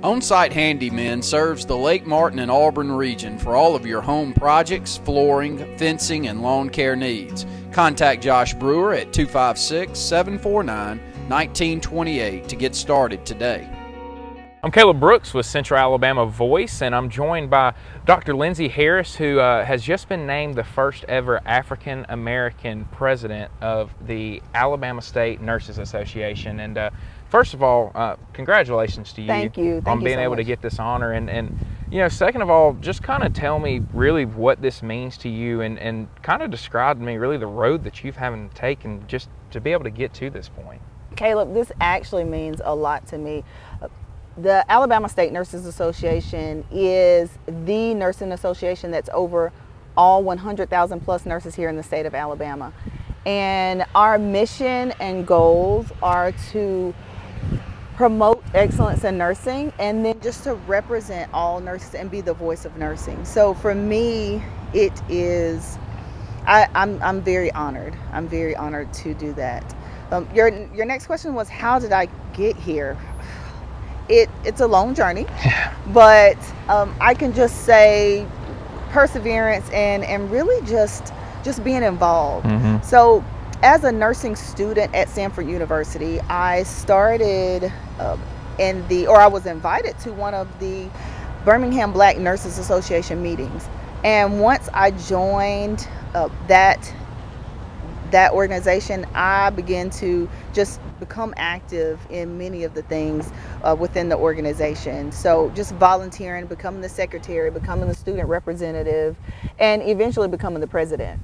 On-Site Handymen serves the Lake Martin and Auburn region for all of your home projects, flooring, fencing, and lawn care needs. Contact Josh Brewer at 256-749-1928 to get started today. I'm Caleb Brooks with Central Alabama Voice, and I'm joined by Dr. Lindsey Harris, who has just been named the first ever African American president of the Alabama State Nurses Association. And first of all, congratulations to you. Thank you. On being able to get this honor. And you know, second of all, just kind of tell me really what this means to you, and kind of describe to me really the road that you've having to take and just to be able to get to this point. Caleb, this actually means a lot to me. The Alabama State Nurses Association is the nursing association that's over all 100,000 plus nurses here in the state of Alabama. And our mission and goals are to promote excellence in nursing, and then just to represent all nurses and be the voice of nursing. So for me, it is, I'm very honored. I'm very honored to do that. Your next question was, how did I get here? It's a long journey, but I can just say perseverance and really just being involved. Mm-hmm. So as a nursing student at Samford University, I started I was invited to one of the Birmingham Black Nurses Association meetings. And once I joined that organization, I began to just become active in many of the things within the organization. So just volunteering, becoming the secretary, becoming the student representative, and eventually becoming the president.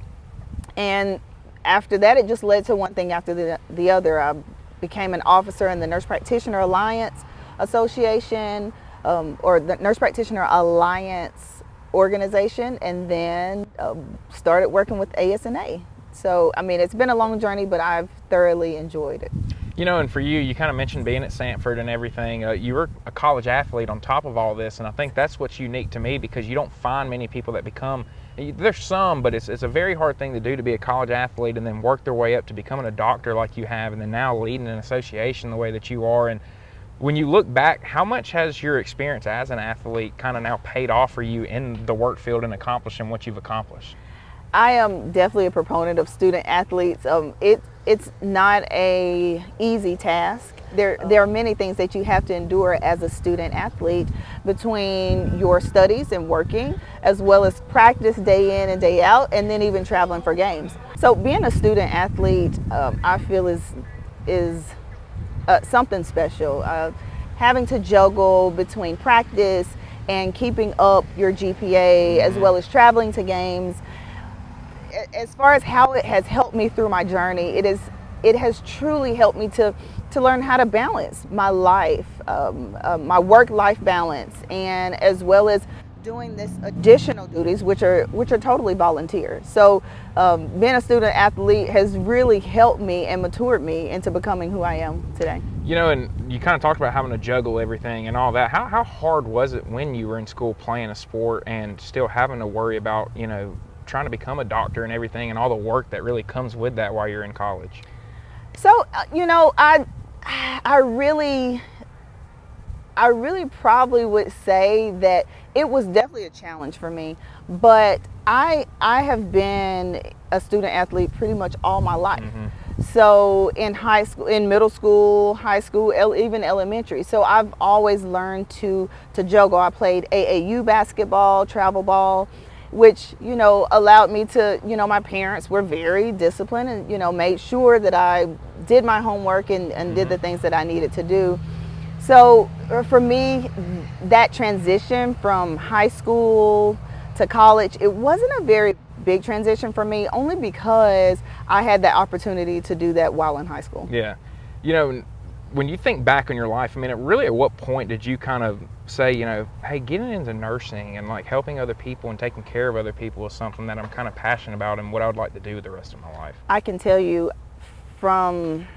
And after that, it just led to one thing after the other. I became an officer in the Nurse Practitioner Alliance Association, or the Nurse Practitioner Alliance organization, and then started working with ASNA. So, I mean, it's been a long journey, but I've thoroughly enjoyed it. You know, and for you kind of mentioned being at Samford and everything. You were a college athlete on top of all this, and I think that's what's unique to me, because you don't find many people that become, there's some, but it's a very hard thing to do, to be a college athlete and then work their way up to becoming a doctor like you have, and then now leading an association the way that you are. And when you look back, how much has your experience as an athlete kind of now paid off for you in the work field and accomplishing what you've accomplished? I am definitely a proponent of student athletes. It's not a easy task. There are many things that you have to endure as a student athlete, between your studies and working, as well as practice day in and day out, and then even traveling for games. So being a student athlete, I feel is something special. Having to juggle between practice and keeping up your GPA, as well as traveling to games. As far as how it has helped me through my journey, it has truly helped me to learn how to balance my life, my work-life balance, and as well as doing this additional duties, which are totally volunteer. So being a student athlete has really helped me and matured me into becoming who I am today. You know, and you kind of talked about having to juggle everything and all that. How hard was it when you were in school playing a sport and still having to worry about, you know, trying to become a doctor and everything, and all the work that really comes with that while you're in college? So, you know, I really probably would say that it was definitely a challenge for me, but I have been a student athlete pretty much all my life. Mm-hmm. So in high school, in middle school, high school, even elementary. So I've always learned to juggle. I played AAU basketball, travel ball, which, you know, allowed me to, you know, my parents were very disciplined and, you know, made sure that I did my homework and did the things that I needed to do. So for me, that transition from high school to college, it wasn't a very big transition for me, only because I had that opportunity to do that while in high school. Yeah. You know, when you think back on your life, I mean, really at what point did you kind of say, you know, hey, getting into nursing and like helping other people and taking care of other people is something that I'm kind of passionate about and what I would like to do the rest of my life? I can tell you, from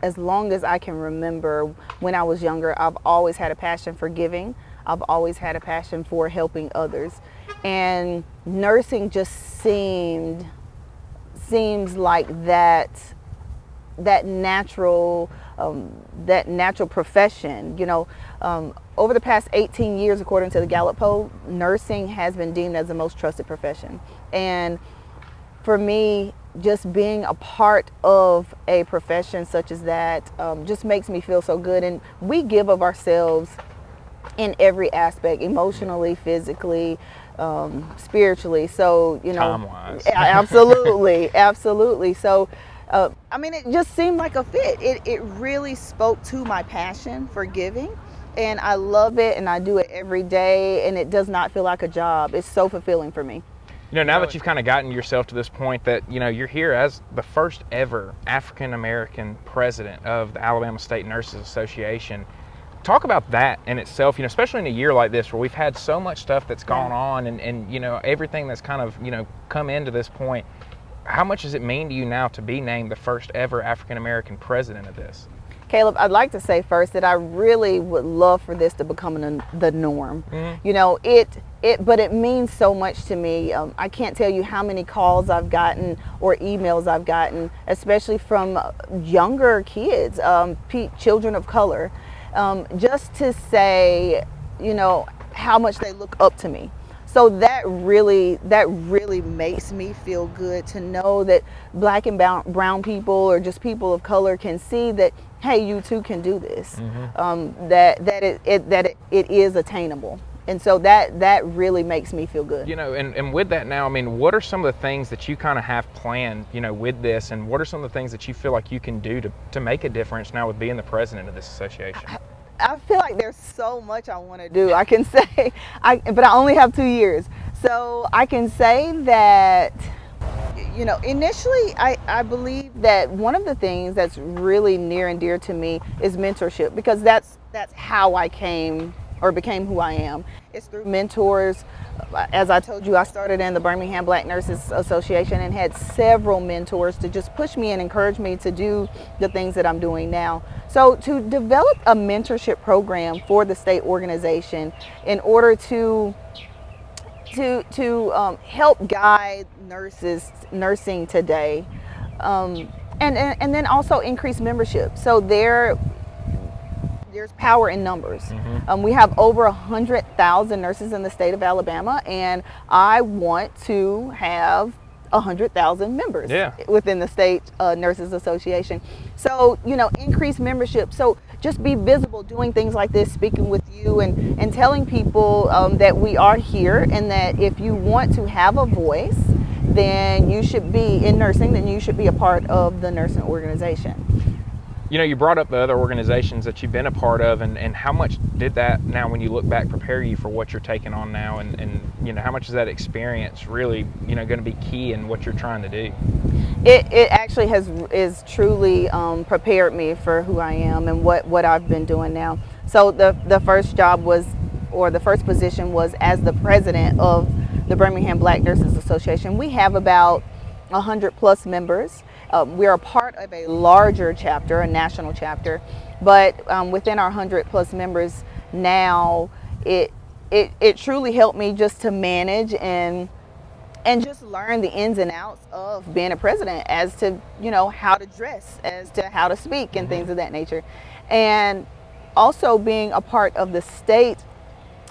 as long as I can remember, when I was younger, I've always had a passion for giving. I've always had a passion for helping others. And nursing just seems like that that natural profession. Over the past 18 years, according to the Gallup poll, nursing has been deemed as the most trusted profession. And for me, just being a part of a profession such as that just makes me feel so good. And we give of ourselves in every aspect, emotionally, physically, spiritually. So, time-wise. Absolutely, absolutely. So, it just seemed like a fit. It really spoke to my passion for giving. And I love it, and I do it every day, and it does not feel like a job. It's so fulfilling for me. Now that you've kind of gotten yourself to this point that, you're here as the first ever African-American president of the Alabama State Nurses Association, talk about that in itself, especially in a year like this where we've had so much stuff that's gone on and everything that's kind of, come into this point. How much does it mean to you now to be named the first ever African-American president of this? Caleb, I'd like to say first that I really would love for this to become the norm. Mm-hmm. But it means so much to me. I can't tell you how many calls I've gotten or emails I've gotten, especially from younger kids, children of color, just to say, how much they look up to me. So that really makes me feel good to know that Black and brown people or just people of color can see that, hey, you too can do this. Mm-hmm. That it is attainable. And so that really makes me feel good. And with that now, what are some of the things that you kind of have planned, with this, and what are some of the things that you feel like you can do to make a difference now with being the president of this association? I feel like there's so much I want to do. I can say, but I only have 2 years. So I can say that, initially I believe that one of the things that's really near and dear to me is mentorship, because that's how I became who I am. It's through mentors. As I told you, I started in the Birmingham Black Nurses Association and had several mentors to just push me and encourage me to do the things that I'm doing now. So to develop a mentorship program for the state organization in order to help guide nursing today, and then also increase membership. So there's power in numbers. Mm-hmm. We have over 100,000 nurses in the state of Alabama, and I want to have 100,000 members within the state nurses association. So, increase membership. So just be visible, doing things like this, speaking with you and telling people that we are here, and that if you want to have a voice, then you should be in nursing, then you should be a part of the nursing organization. You brought up the other organizations that you've been a part of, and how much did that, now when you look back, prepare you for what you're taking on now, and how much is that experience really going to be key in what you're trying to do? It actually is truly prepared me for who I am and what I've been doing now. So the first job the first position was as the president of the Birmingham Black Nurses Association. We have about 100 plus members. We're a part of a larger chapter, a national chapter, but within our 100 plus members now, it truly helped me just to manage and just learn the ins and outs of being a president, as to how to dress, as to how to speak, and things of that nature, and also being a part of the state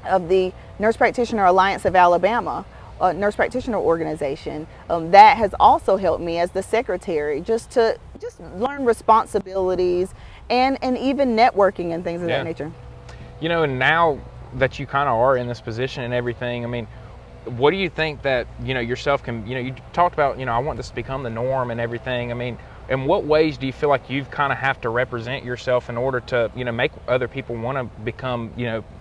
of the Nurse Practitioner Alliance of Alabama. Nurse practitioner organization that has also helped me as the secretary, just learn responsibilities and even networking and things of that nature. And now that you kind of are in this position and everything, what do you think that yourself can, you talked about I want this to become the norm and everything. In what ways do you feel like you've kind of have to represent yourself in order to make other people want to become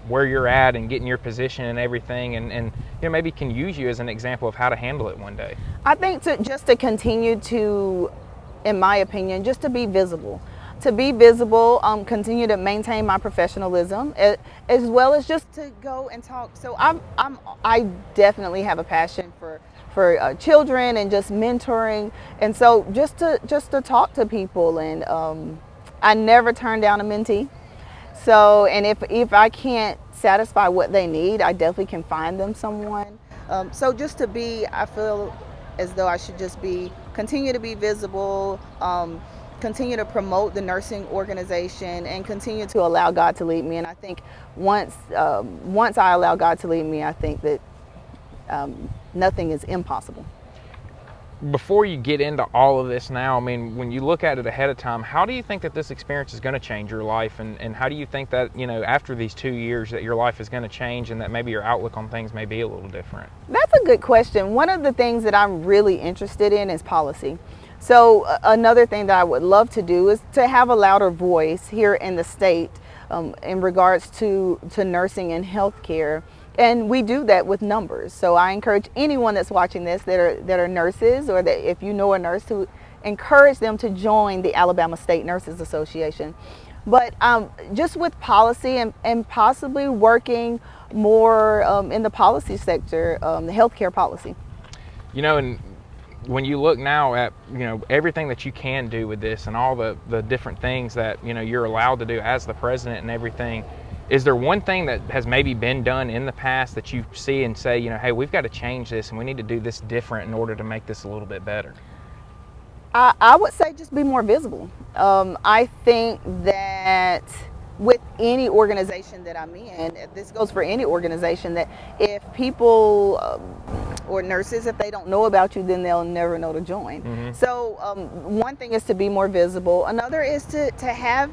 where you're at and get in your position and everything, and maybe can use you as an example of how to handle it one day? I think to continue to, in my opinion, just to be visible, continue to maintain my professionalism, as well as just to go and talk. So I definitely have a passion for children and just mentoring, and so just to talk to people, and I never turn down a mentee. So, and if I can't satisfy what they need, I definitely can find them someone. So just to be, I feel as though I should just continue to be visible, continue to promote the nursing organization and continue to allow God to lead me. And I think once I allow God to lead me, I think that nothing is impossible. Before you get into all of this now, I mean, when you look at it ahead of time, how do you think that this experience is going to change your life? And how do you think that, you know, after these 2 years that your life is going to change and that maybe your outlook on things may be a little different? That's a good question. One of the things that I'm really interested in is policy. So another thing that I would love to do is to have a louder voice here in the state in regards to nursing and healthcare. And we do that with numbers. So I encourage anyone that's watching this that are nurses, or that if you know a nurse, to encourage them to join the Alabama State Nurses Association. But just with policy and possibly working more in the policy sector, the healthcare policy. You know, and when you look now at, you know, everything that you can do with this and all the different things that, you know, you're allowed to do as the president and everything, is there one thing that has maybe been done in the past that you see and say, you know, hey, we've got to change this and we need to do this different in order to make this a little bit better? I would say just be more visible. I think that with any organization that I'm in, this goes for any organization, that if people or nurses, if they don't know about you, then they'll never know to join. Mm-hmm. So one thing is to be more visible. Another is to have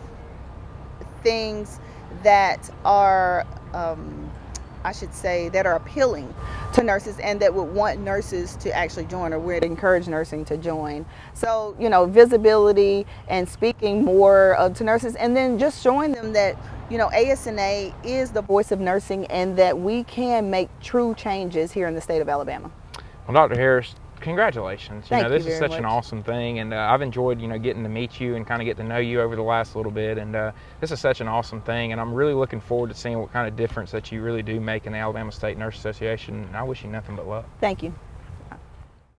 things that are, I should say, that are appealing to nurses and that would want nurses to actually join, or would encourage nursing to join. So, you know, visibility and speaking more to nurses, and then just showing them that, you know, ASNA is the voice of nursing and that we can make true changes here in the state of Alabama. Well, Dr. Harris, congratulations. Thank you. This is such an awesome thing, and I've enjoyed, you know, getting to meet you and kind of get to know you over the last little bit, and this is such an awesome thing, and I'm really looking forward to seeing what kind of difference that you really do make in the Alabama State Nurse Association, and I wish you nothing but luck. Thank you.